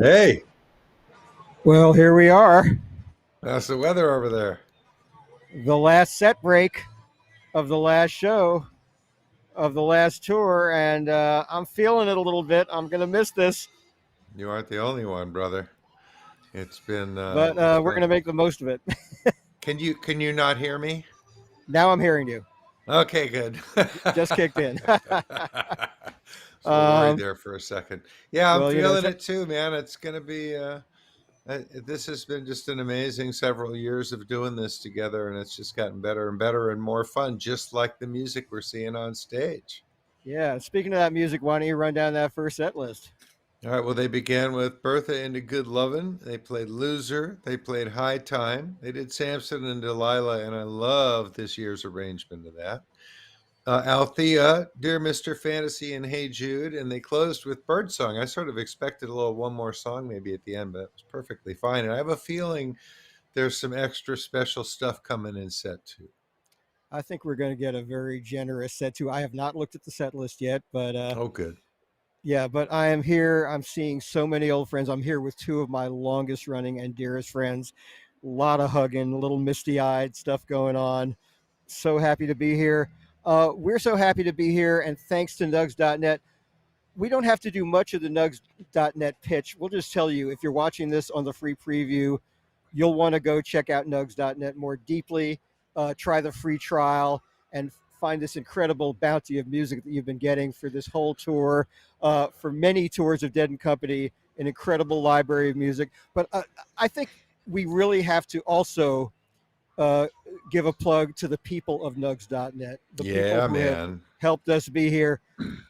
Hey, Well, here we are, how's the weather over there? the last set break of the last show of the last tour, and I'm feeling it a little bit. I'm going to miss this, You aren't the only one, brother. It's been but it's we're going been to make the most of it. can you not hear me? Now I'm hearing you. Okay, good. Just kicked in. So worried um, there for a second. Yeah, I'm well, feeling it too, man. It's gonna be this has been just an amazing several years of doing this together, and it's just gotten better and better and more fun, just like the music we're seeing on stage. yeah. Speaking of that music, why don't you run down that first set list? All right, well, they began with Bertha into Good Lovin'. They played Loser. They played High Time. They did Samson and Delilah, and I love this year's arrangement of that. Althea, Dear Mr. Fantasy, and Hey Jude, and they closed with Birdsong. I sort of expected a little one more song maybe at the end, but it was perfectly fine. And I have a feeling there's some extra special stuff coming in set two. I think we're going to get a very generous set too. I have not looked at the set list yet, but Oh, good. yeah, but I am here. I'm seeing so many old friends. I'm here with two of my longest running and dearest friends. A lot of hugging, a little misty eyed stuff going on. So happy to be here. We're so happy to be here. And thanks to Nugs.net, we don't have to do much of the Nugs.net pitch. We'll just tell you if you're watching this on the free preview, you'll want to go check out Nugs.net more deeply, try the free trial, and find this incredible bounty of music that you've been getting for this whole tour, for many tours of Dead and Company, an incredible library of music. But I think we really have to also uh, give a plug to the people of Nugs.net, the people Yeah, who have man. helped us be here.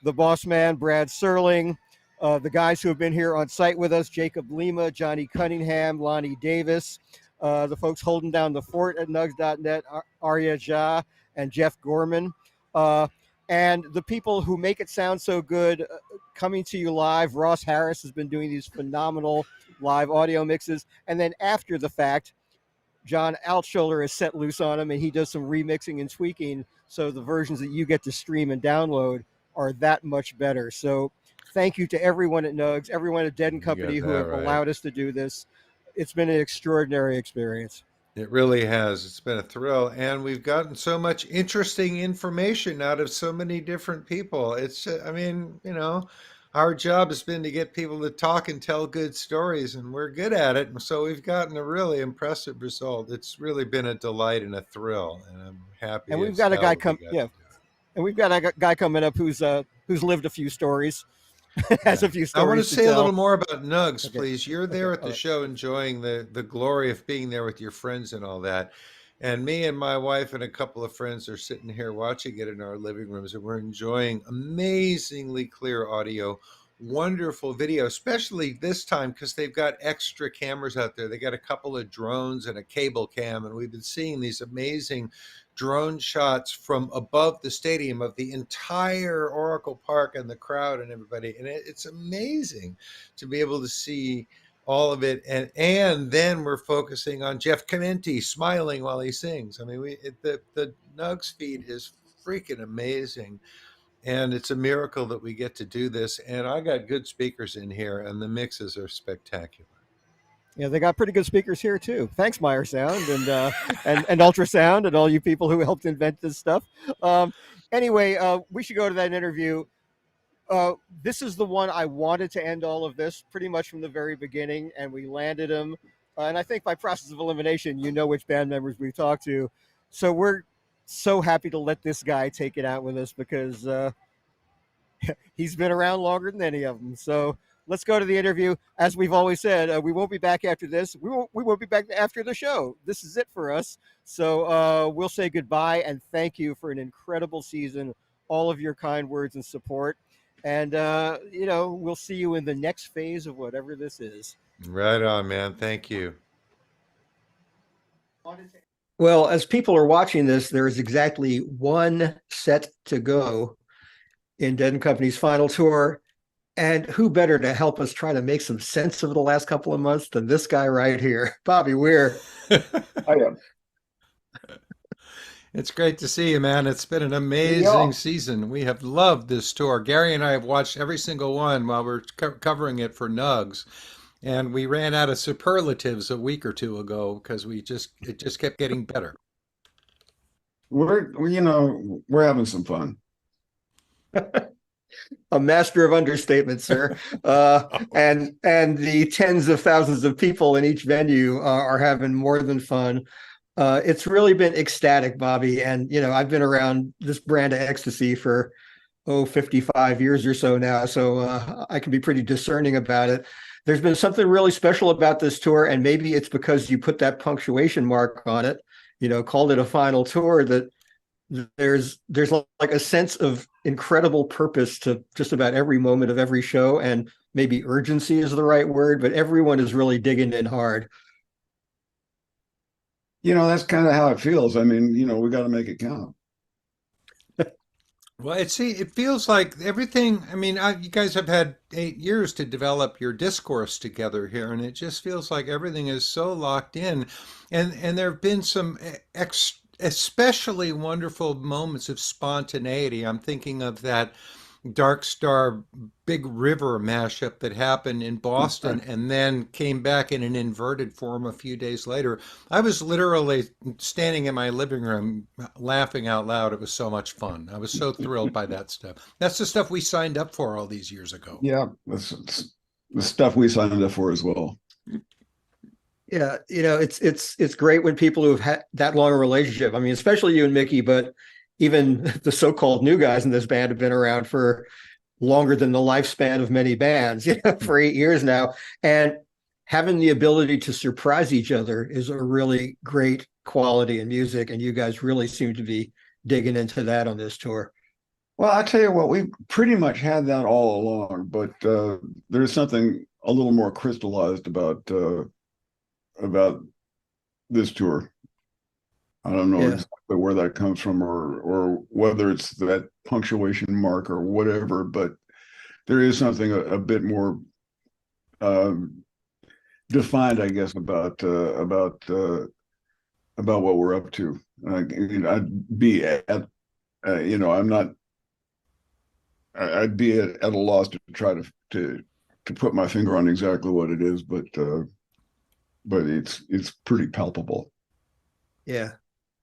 The boss man, Brad Serling, the guys who have been here on site with us, Jacob Lima, Johnny Cunningham, Lonnie Davis, the folks holding down the fort at Nugs.net, Arya Jha and Jeff Gorman. Uh, and the people who make it sound so good, coming to you live. Ross Harris has been doing these phenomenal live audio mixes. And then after the fact, John Altschuler is set loose on him, and he does some remixing and tweaking. So the versions that you get to stream and download are that much better. So thank you to everyone at Nugs, everyone at Dead and You Company got who that have right. allowed us to do this. It's been an extraordinary experience. It really has. It's been a thrill, and we've gotten so much interesting information out of so many different people. I mean, our job has been to get people to talk and tell good stories, and we're good at it. And so we've gotten a really impressive result. It's really been a delight and a thrill, and I'm And happy we've as got a hell guy that we come, got to yeah, do it. and we've got a guy coming up who's lived a few stories, has Yeah. a few I want to stories to say a little tell. more about Nugs, Okay, please. You're okay, there at all the right. show enjoying the glory of being there with your friends and all that. And me and my wife and a couple of friends are sitting here watching it in our living rooms, and we're enjoying amazingly clear audio, wonderful video, especially this time because they've got extra cameras out there. They got a couple of drones and a cable cam, and we've been seeing these amazing drone shots from above the stadium of the entire Oracle Park and the crowd and everybody. And it's amazing to be able to see all of it. And then we're focusing on Jeff Canenti smiling while he sings. I mean, the Nugs feed is freaking amazing. And it's a miracle that we get to do this. And I got good speakers in here, and the mixes are spectacular. Yeah, they got pretty good speakers here too. Thanks, Meyer Sound and Ultrasound and all you people who helped invent this stuff. Um, anyway, we should go to that interview. Uh, this is the one I wanted to end all of this pretty much from the very beginning, and we landed him. And I think by process of elimination, you know which band members we talked to. So we're so happy to let this guy take it out with us because he's been around longer than any of them. So let's go to the interview. As we've always said, we won't be back after this. We won't be back after the show. This is it for us. So we'll say goodbye and thank you for an incredible season, all of your kind words and support. And, we'll see you in the next phase of whatever this is. Right on, man. Thank you. Well, as people are watching this, there is exactly one set to go in Dead and Company's final tour. And who better to help us try to make some sense of the last couple of months than this guy right here, Bobby Weir. I am. It's great to see you, man. It's been an Yeah. amazing season. We have loved this tour. Gary and I have watched every single one while we're covering it for Nugs. And we ran out of superlatives a week or two ago because it just kept getting better. We're having some fun. A master of understatement, sir. And the tens of thousands of people in each venue are having more than fun. It's really been ecstatic, Bobby. And I've been around this brand of ecstasy for 55 years or so now, so I can be pretty discerning about it. There's been something really special about this tour, and maybe it's because you put that punctuation mark on it, called it a final tour, that there's like a sense of incredible purpose to just about every moment of every show, and maybe urgency is the right word, but everyone is really digging in hard. That's kind of how it feels. I mean, we got to make it count. Well, it feels like everything. I mean, you guys have had 8 years to develop your discourse together here, and it just feels like everything is so locked in. And there have been some especially wonderful moments of spontaneity. I'm thinking of that Dark Star Big River mashup that happened in Boston and then came back in an inverted form a few days later. I was literally standing in my living room laughing out loud. It was so much fun. I was so thrilled by that stuff. That's the stuff we signed up for all these years ago. Yeah, that's the stuff we signed up for as well. Yeah, it's great when people who have had that long a relationship. I mean, especially you and Mickey, but even the so-called new guys in this band have been around for longer than the lifespan of many bands, for 8 years now. And having the ability to surprise each other is a really great quality in music. And you guys really seem to be digging into that on this tour. Well, I tell you what, we pretty much had that all along, but there's something a little more crystallized about this tour. I don't know Yeah. exactly where that comes from, or whether it's that punctuation mark or whatever, but there is something a bit more um, defined, I guess, about what we're up to. I'd be at, I'm not. I'd be at a loss to try to put my finger on exactly what it is, but it's pretty palpable. Yeah.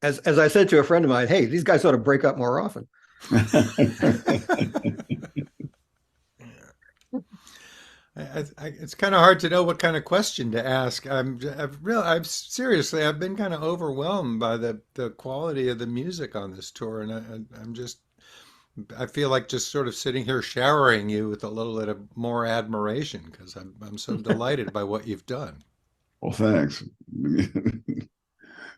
As I said to a friend of mine, hey, these guys ought to break up more often. It's kind of hard to know what kind of question to ask. I've been kind of overwhelmed by the quality of the music on this tour, and I feel like just sort of sitting here showering you with a little bit of more admiration because I'm so delighted by what you've done. Well, thanks.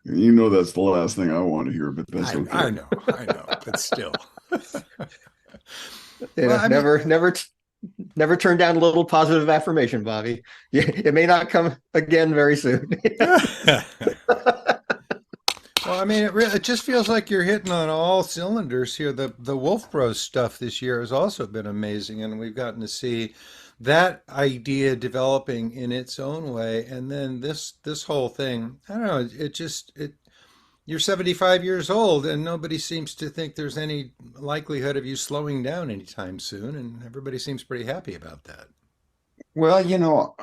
That's the last thing I want to hear, but that's okay. I know, but still. Well, Yeah, I mean, never turn down a little positive affirmation, Bobby. It may not come again very soon. well, I mean, it just feels like you're hitting on all cylinders here. The Wolf Bros stuff this year has also been amazing, and we've gotten to see that idea developing in its own way. And then this whole thing, I don't know, it you're 75 years old, and nobody seems to think there's any likelihood of you slowing down anytime soon, and everybody seems pretty happy about that. Well,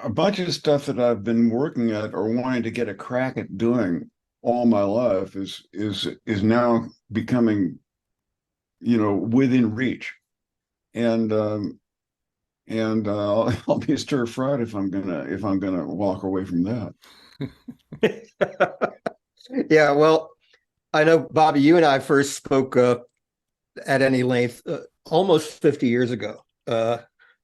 a bunch of stuff that I've been working at or wanting to get a crack at doing all my life is now becoming, within reach. And I'll be stir-fried if I'm gonna walk away from that. Yeah, well, I know, Bobby, you and I first spoke at any length almost 50 years ago.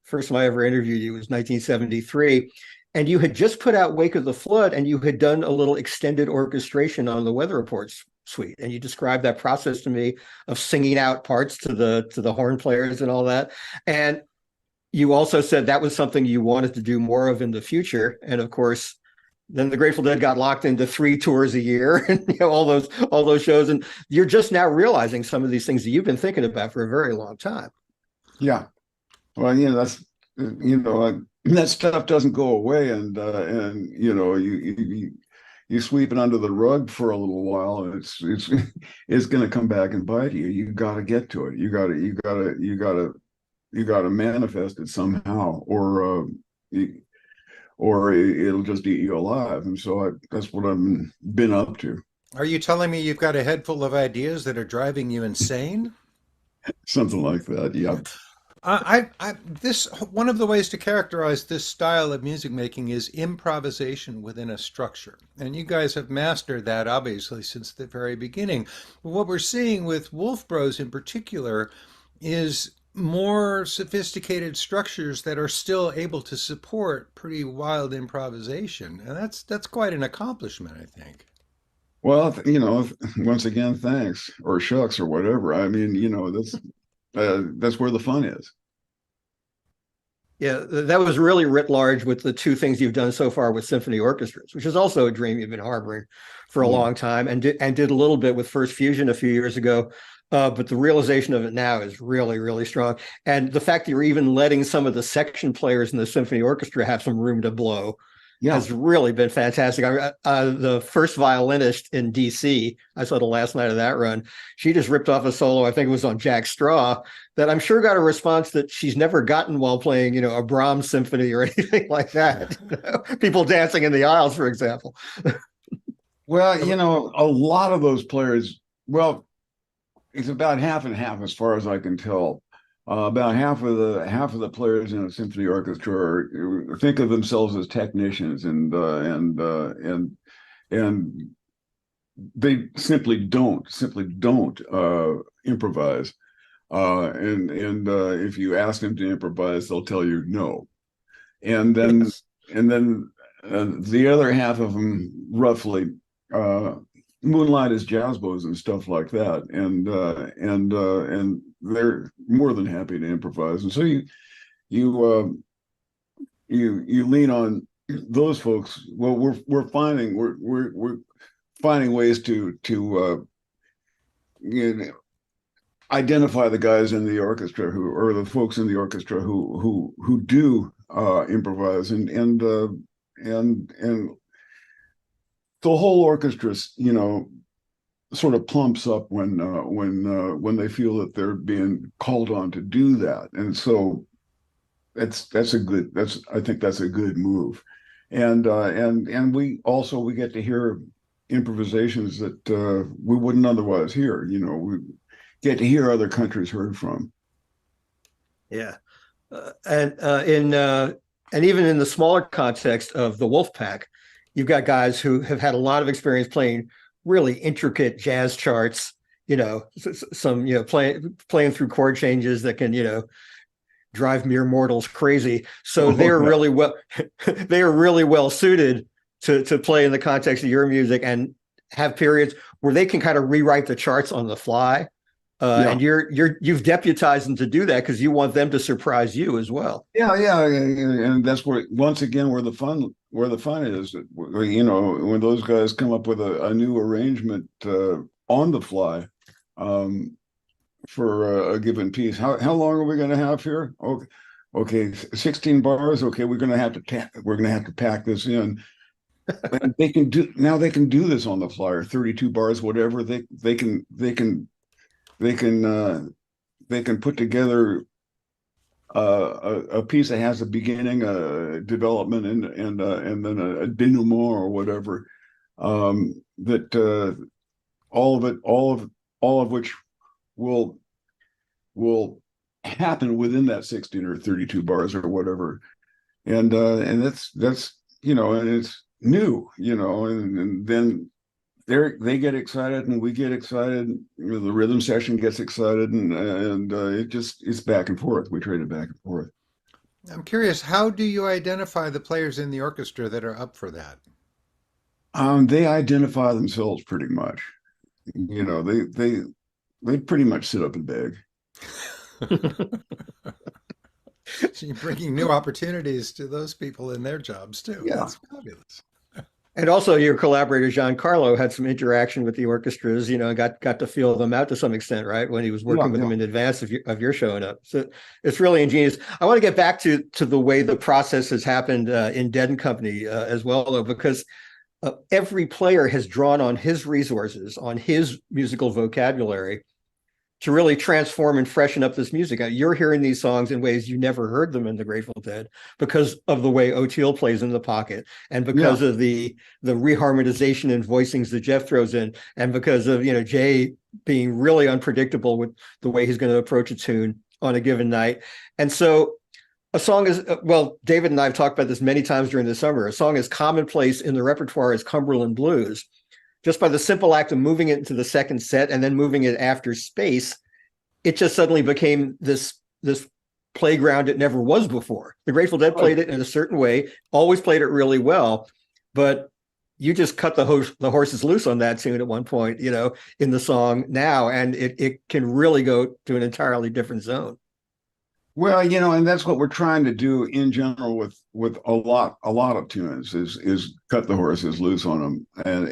First time I ever interviewed you was 1973. And you had just put out Wake of the Flood, and you had done a little extended orchestration on the Weather Reports suite. And you described that process to me of singing out parts to the horn players and all that. And you also said that was something you wanted to do more of in the future. And of course, then the Grateful Dead got locked into 3 tours a year and all those shows. And you're just now realizing some of these things that you've been thinking about for a very long time. Yeah. Well, that stuff doesn't go away, and you sweep it under the rug for a little while, and it's going to come back and bite you. You got to get to it. You got to manifest it somehow, or it'll just eat you alive. And so that's what I've been up to. Are you telling me you've got a head full of ideas that are driving you insane? Something like that. Yeah. This one of the ways to characterize this style of music making is improvisation within a structure, and you guys have mastered that obviously since the very beginning. What we're seeing with Wolf Bros in particular is more sophisticated structures that are still able to support pretty wild improvisation, and that's quite an accomplishment, I think. Well, once again, thanks or shucks or whatever. I mean, that's where the fun is. Yeah, that was really writ large with the two things you've done so far with symphony orchestras, which is also a dream you've been harboring for a Yeah. long time, and did a little bit with First Fusion a few years ago. But the realization of it now is really, really strong. And the fact that you're even letting some of the section players in the symphony orchestra have some room to blow Yeah. has really been fantastic. The first violinist in DC, I saw the last night of that run. She just ripped off a solo, I think it was on Jack Straw, that I'm sure got a response that she's never gotten while playing, a Brahms symphony or anything like that. People dancing in the aisles, for example. Well, a lot of those players, well, it's about half and half as far as I can tell. About half of the players in a symphony orchestra think of themselves as technicians, and they simply don't improvise. And if you ask them to improvise, they'll tell you no. And then Yes. the other half of them, roughly, moonlight as jazz bows and stuff like that, and they're more than happy to improvise. And so you lean on those folks. Well, we're finding ways to identify the guys in the orchestra or the folks in the orchestra who do improvise, and the whole orchestra, sort of plumps up when they feel that they're being called on to do that. And so I think that's a good move. And we get to hear improvisations that we wouldn't otherwise hear. We get to hear other countries heard from. Yeah. And even in the smaller context of the Wolf Pack, you've got guys who have had a lot of experience playing really intricate jazz charts, some, playing through chord changes that can, drive mere mortals crazy. So they're really they are really well suited to play in the context of your music and have periods where they can kind of rewrite the charts on the fly. And you've deputized them to do that because you want them to surprise you as well. Yeah, and that's where, once again, where the fun is. When those guys come up with a new arrangement on the fly for a given piece. How long are we going to have here? Okay, 16 bars. Okay, we're going to have to pack this in. And they can do this on the fly, or 32 bars, whatever. They can put together a piece that has a beginning, a development, and then a denouement or whatever. That all of which will happen within that 16 or 32 bars or whatever. And that's and it's new, and then they get excited and we get excited. The rhythm section gets excited, and it's back and forth. We trade it back and forth. I'm curious, how do you identify the players in the orchestra that are up for that? They identify themselves pretty much. They pretty much sit up and beg. So you're bringing new opportunities to those people in their jobs too. Yeah. That's fabulous. And also your collaborator, Giancarlo, had some interaction with the orchestras, got to feel them out to some extent, right? When he was working with them in advance of your showing up. So it's really ingenious. I want to get back to the way the process has happened in Dead and Company as well, though, because every player has drawn on his resources, on his musical vocabulary to really transform and freshen up this music. You're hearing these songs in ways you never heard them in the Grateful Dead because of the way O'Teal plays in the pocket, and Yeah. because of the reharmonization and voicings that Jeff throws in, and because of Jay being really unpredictable with the way he's going to approach a tune on a given night. And so a song is, well, David and I have talked about this many times during the summer. A song is commonplace in the repertoire as Cumberland Blues. Just by the simple act of moving it into the second set and then moving it after space, it just suddenly became this playground it never was before. The Grateful Dead played it in a certain way, always played it really well, but you just cut the horses loose on that tune at one point, in the song now, and it can really go to an entirely different zone. Well, and that's what we're trying to do in general with a lot of tunes is cut the horses loose on them, and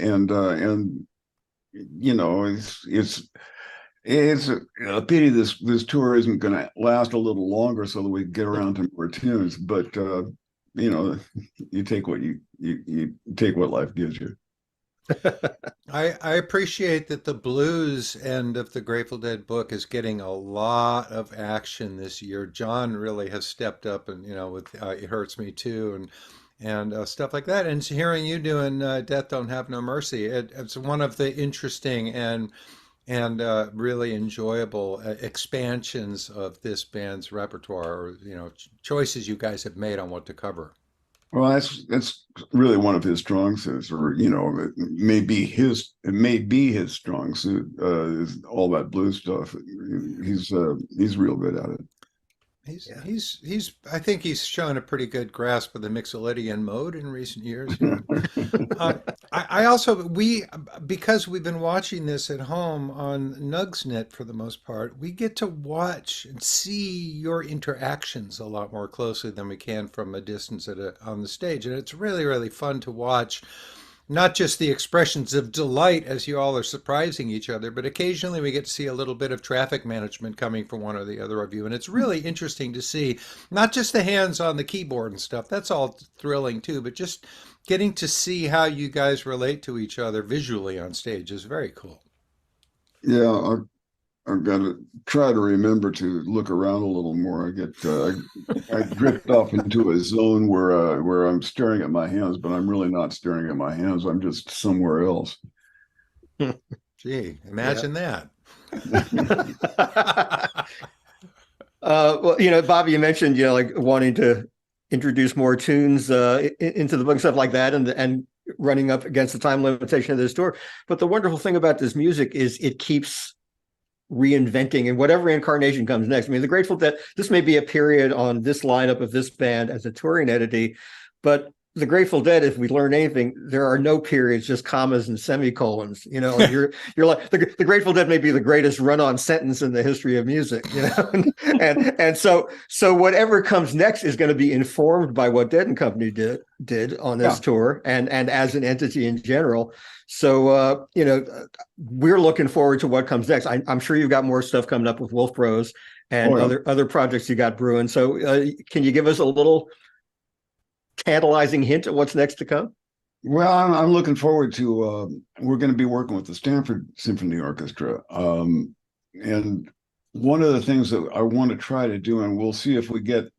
it's a pity this tour isn't going to last a little longer so that we can get around to more tunes. But you take what you take what life gives you. I appreciate that the blues end of the Grateful Dead book is getting a lot of action this year. John really has stepped up, and with It Hurts Me Too, and stuff like that. And hearing you doing Death Don't Have No Mercy, it's one of the interesting and really enjoyable expansions of this band's repertoire, or choices you guys have made on what to cover. Well, that's really one of his strong suits, or it may be his strong suit. Is all that blues stuff. He's real good at it. He's I think he's shown a pretty good grasp of the Mixolydian mode in recent years. I also because we've been watching this at home on Nugsnet for the most part, we get to watch and see your interactions a lot more closely than we can from a distance on the stage, and it's really, really fun to watch. Not just the expressions of delight as you all are surprising each other, but occasionally we get to see a little bit of traffic management coming from one or the other of you. And it's really interesting to see not just the hands on the keyboard and stuff, that's all thrilling too, but just getting to see how you guys relate to each other visually on stage is very cool. Yeah, I've got to try to remember to look around a little more. I drift off into a zone where I'm staring at my hands, but I'm really not staring at my hands. I'm just somewhere else. Gee, imagine that. Well, Bobby, you mentioned like wanting to introduce more tunes into the book and stuff like that, and running up against the time limitation of this tour. But the wonderful thing about this music is it keeps reinventing in whatever incarnation comes next. I mean, the Grateful Dead, this may be a period on this lineup of this band as a touring entity, but the Grateful Dead, if we learn anything, there are no periods, just commas and semicolons. You're like the Grateful Dead may be the greatest run-on sentence in the history of music. And so whatever comes next is going to be informed by what Dead and Company did on this tour and as an entity in general. So we're looking forward to what comes next. I'm sure you've got more stuff coming up with Wolf Bros and other projects you got brewing. So can you give us a little tantalizing hint at what's next to come? Well, I'm looking forward to. We're going to be working with the Stanford Symphony Orchestra, and one of the things that I want to try to do, and we'll see if we can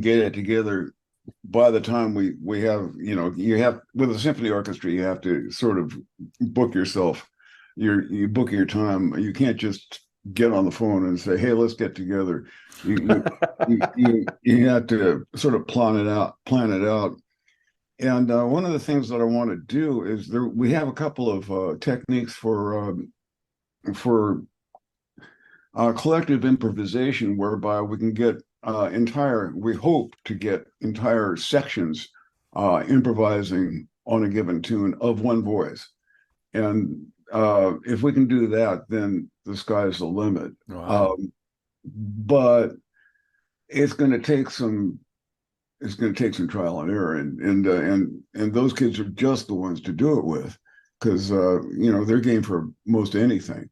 get it together by the time we have. You have with a symphony orchestra, you have to sort of book yourself. You book your time. You can't just get on the phone and say, "Hey, let's get together." You have to sort of plan it out. And one of the things that I want to do is we have a couple of techniques for collective improvisation, whereby we can get we hope to get entire sections improvising on a given tune of one voice. And if we can do that, then the sky's the limit. Wow. But it's going to take some trial and error, and those kids are just the ones to do it with, because they're game for most anything,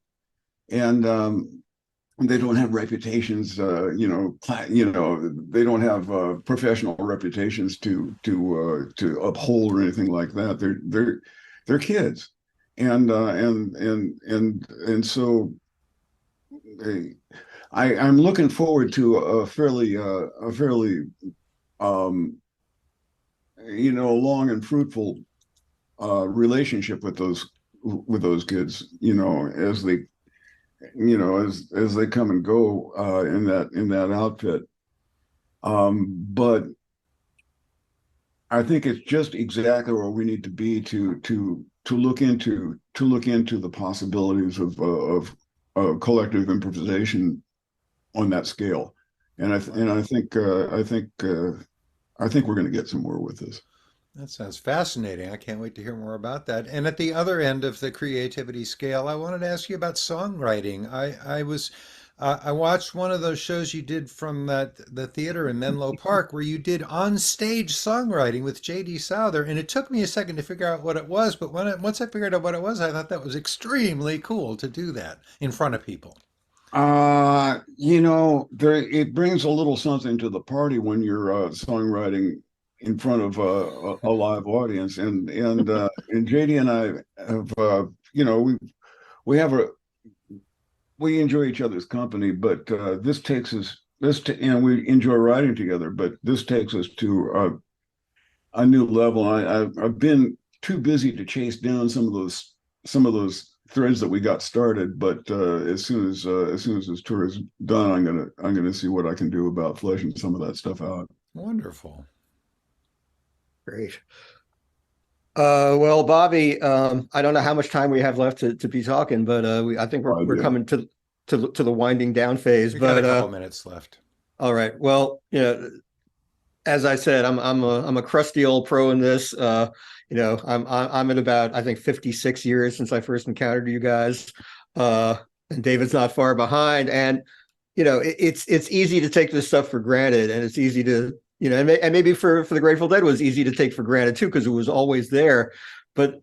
and they don't have reputations. They don't have professional reputations to uphold or anything like that. They're kids, and so I'm looking forward to a fairly um, long and fruitful relationship with those kids. As they come and go in that outfit. But I think it's just exactly where we need to be to look into the possibilities of collective improvisation on that scale. And I think we're going to get somewhere with this. That sounds fascinating. I can't wait to hear more about that. And at the other end of the creativity scale, I wanted to ask you about songwriting. I watched one of those shows you did from the theater in Menlo Park where you did on stage songwriting with J.D. Souther, and it took me a second to figure out what it was, but once I figured out what it was, I thought that was extremely cool to do that in front of people. There it brings a little something to the party when you're songwriting in front of a live audience, and JD and I have we have a we enjoy each other's company, but this takes us and we enjoy writing together, but this takes us to a new level. I've been too busy to chase down some of those threads that we got started, but as soon as this tour is done, I'm gonna see what I can do about fleshing some of that stuff out. Wonderful. Great. Well, Bobby, I don't know how much time we have left to be talking, but I think we're Yeah. coming to the winding down phase. We got a But couple minutes left. all right. Well, as I said, I'm a crusty old pro in this. I'm at about, I think, 56 years since I first encountered you guys, and David's not far behind. And it's easy to take this stuff for granted, and it's easy to and maybe for the Grateful Dead it was easy to take for granted too because it was always there. But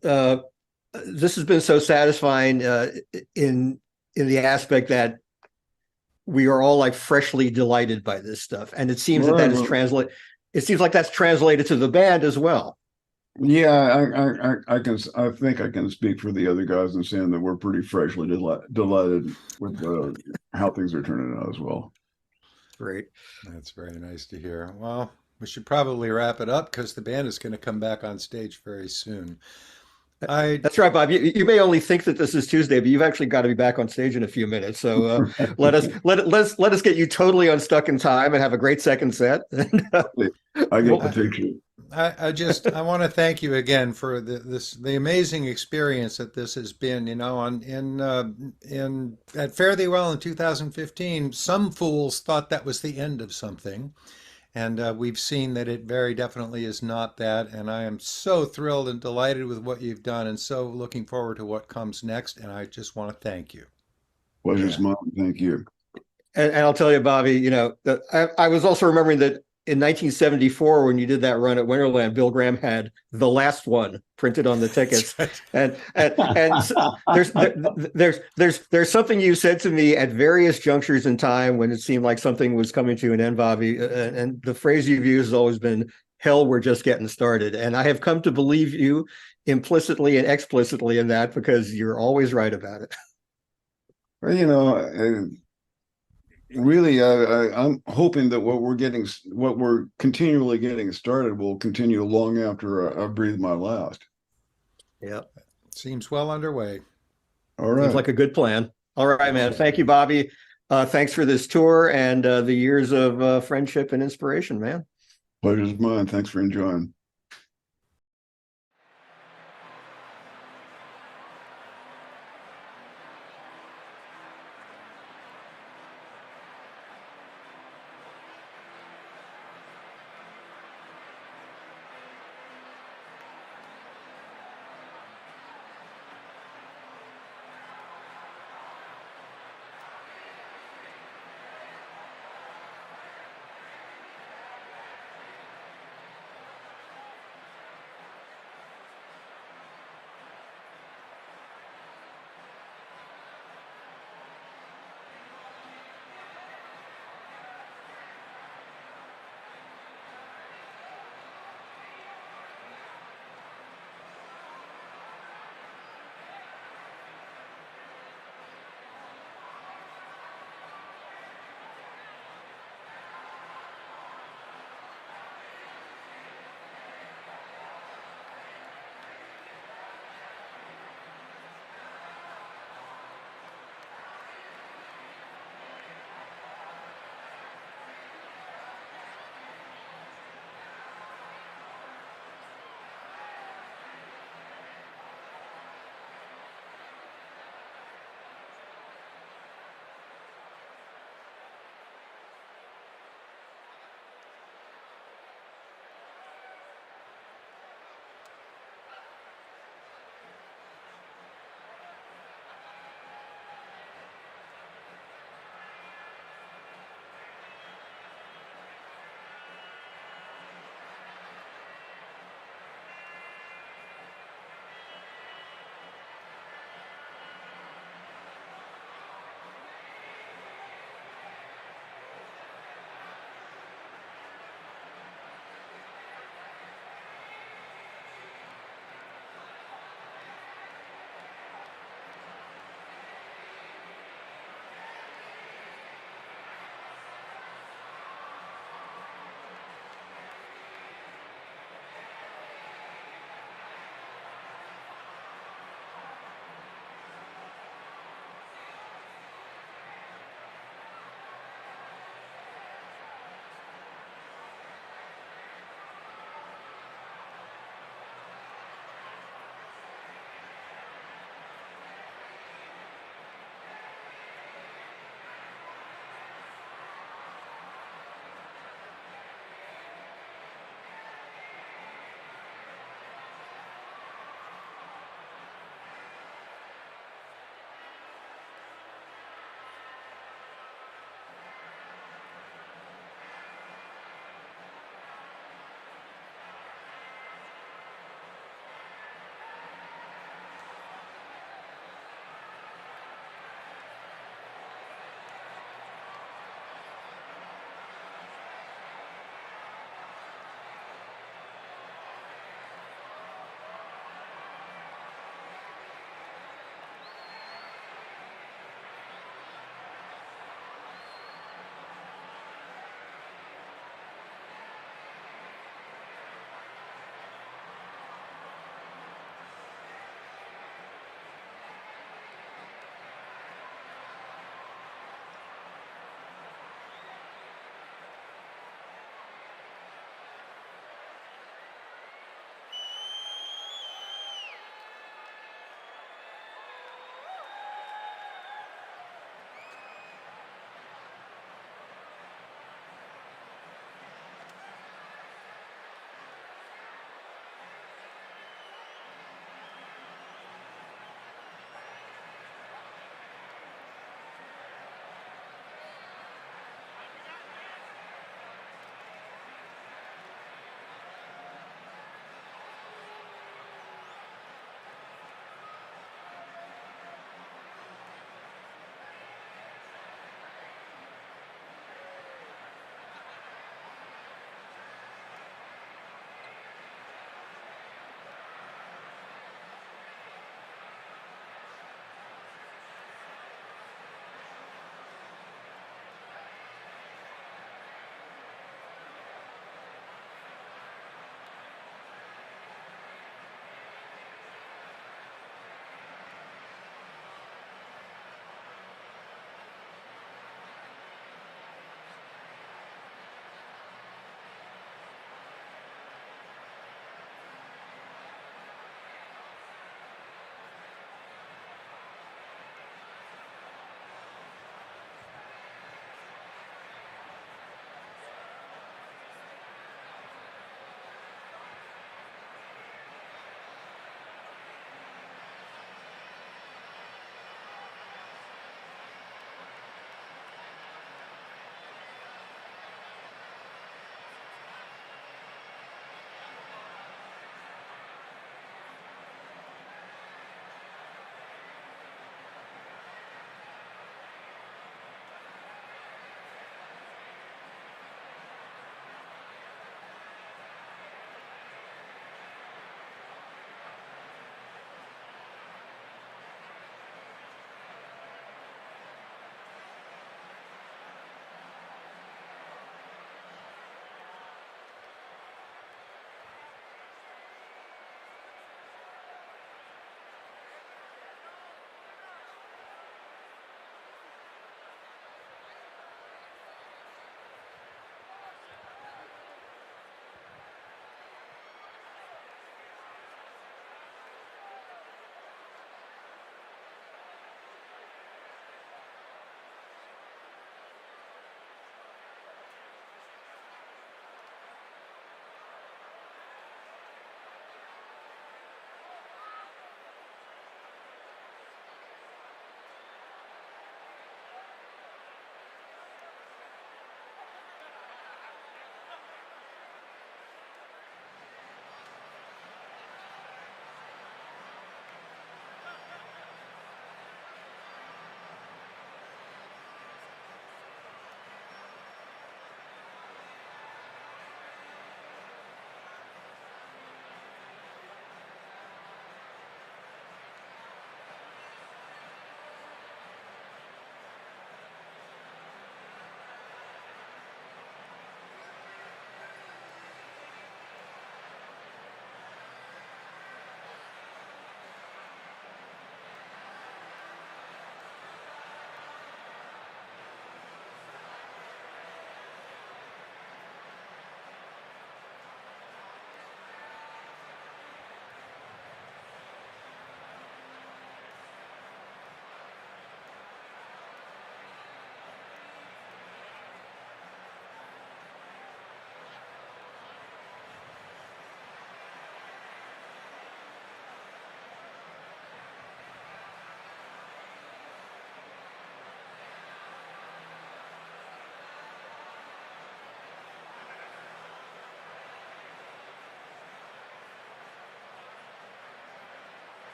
this has been so satisfying in the aspect that we are all like freshly delighted by this stuff, and it seems that Right. that is translate. It seems like that's translated to the band as well. Yeah, I think I can speak for the other guys in saying that we're pretty freshly delighted with how things are turning out as well. Great. That's very nice to hear. Well, we should probably wrap it up because the band is going to come back on stage very soon. I That's right, Bob. You may only think that this is Tuesday, but you've actually got to be back on stage in a few minutes. So let us get you totally unstuck in time and have a great second set. I get the Well, picture. I want to thank you again for the amazing experience that this has been. In at Fare Thee Well in 2015, some fools thought that was the end of something, and we've seen that it very definitely is not that. And I am so thrilled and delighted with what you've done, and so looking forward to what comes next. And I just want to thank you. Pleasure's yeah. mine. Thank you. And I'll tell you, Bobby, I was also remembering that in 1974, when you did that run at Winterland, Bill Graham had the last one printed on the tickets. That's right. And there's something you said to me at various junctures in time when it seemed like something was coming to an end, Bobby. And the phrase you've used has always been, hell, we're just getting started. And I have come to believe you implicitly and explicitly in that because you're always right about it. Well, really, I'm hoping that what we're continually getting started will continue long after I breathe my last. Yeah. Seems well underway. All Seems right. like a good plan. All right, man. Thank you, Bobby. Thanks for this tour and the years of friendship and inspiration, man. Pleasure's mine. Thanks for enjoying.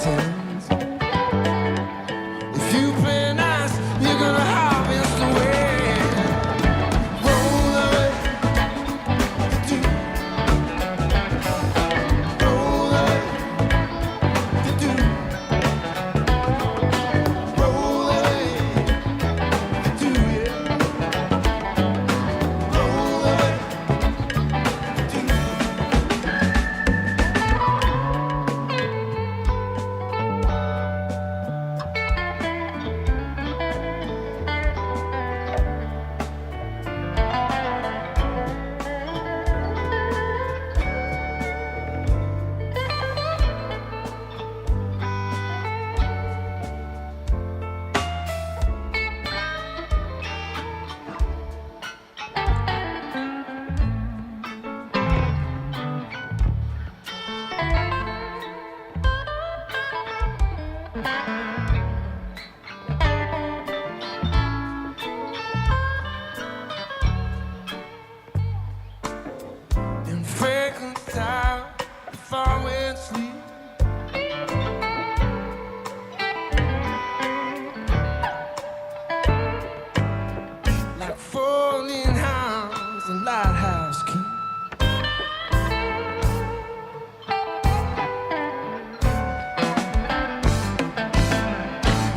mountains. If you play nice, you're gonna harvest the wind. Roll away, do. Roll away, do. Roll away, do, yeah. Roll away, do. In fragrant time, far away sleep. Like falling hounds and lighthouse keep.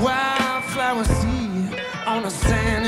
Wildflower seed on a sand